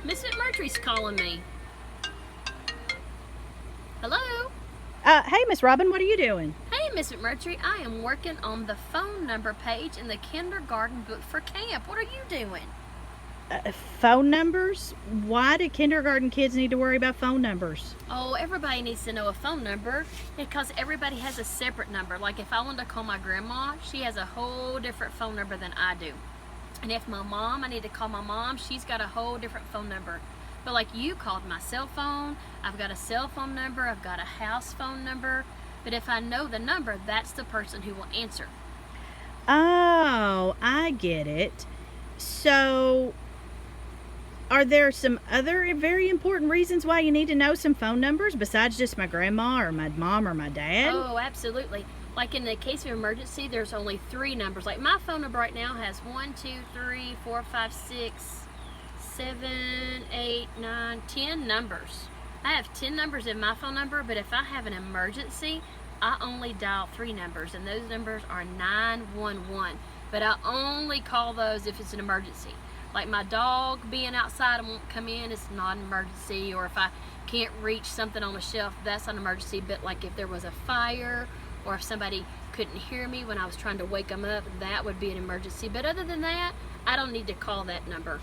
Miss McMurtry's calling me. Hello? Hey, Miss Robin, what are you doing? Hey, Miss McMurtry, I am working on the phone number page in the kindergarten book for camp. What are you doing? Phone numbers? Why do kindergarten kids need to worry about phone numbers? Oh, everybody needs to know a phone number because everybody has a separate number. Like if I wanted to call my grandma, she has a whole different phone number than I do. And if my mom, I need to call my mom, she's got a whole different phone number. But like you called my cell phone, I've got a cell phone number, I've got a house phone number. But if I know the number, that's the person who will answer. Oh, I get it. So, are there some other very important reasons why you need to know some phone numbers besides just my grandma or my mom or my dad? Oh, absolutely. Like in the case of emergency, there's only 3 numbers. Like my phone number right now has 1, 2, 3, 4, 5, 6, 7, 8, 9, 10 numbers. I have 10 numbers in my phone number, but if I have an emergency, I only dial 3 numbers, and those numbers are 911. But I only call those if it's an emergency. Like my dog being outside and won't come in, it's not an emergency. Or if I can't reach something on a shelf, that's an emergency. But like if there was a fire, or if somebody couldn't hear me when I was trying to wake them up, that would be an emergency. But other than that, I don't need to call that number.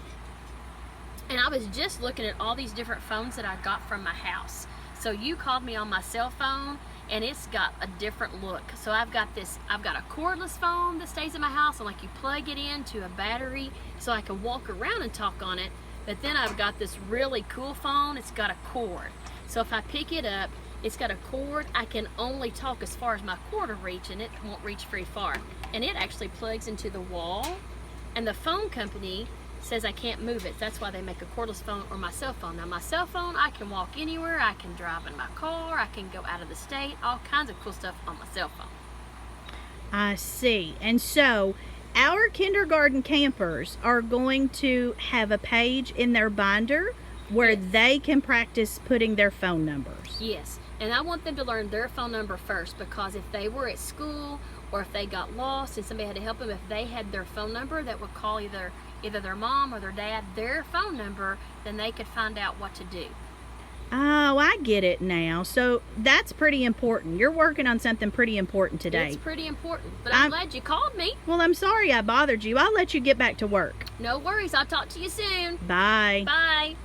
And I was just looking at all these different phones that I got from my house. So you called me on my cell phone, and it's got a different look. So I've got a cordless phone that stays in my house, and like you plug it into a battery so I can walk around and talk on it. But then I've got this really cool phone, it's got a cord. So if I pick it up, it's got a cord. I can only talk as far as my cord will reach, and it won't reach very far. And it actually plugs into the wall, and the phone company says I can't move it. That's why they make a cordless phone or my cell phone. Now my cell phone, I can walk anywhere, I can drive in my car, I can go out of the state, all kinds of cool stuff on my cell phone. I see. And so, our kindergarten campers are going to have a page in their binder where they can practice putting their phone numbers. Yes, and I want them to learn their phone number first, because if they were at school or if they got lost and somebody had to help them, if they had their phone number that would call either their mom or their dad, their phone number, then they could find out what to do. Oh, I get it now. So that's pretty important. You're working on something pretty important today. It's pretty important, but I'm glad you called me. Well, I'm sorry I bothered you. I'll let you get back to work. No worries, I'll talk to you soon. Bye. Bye.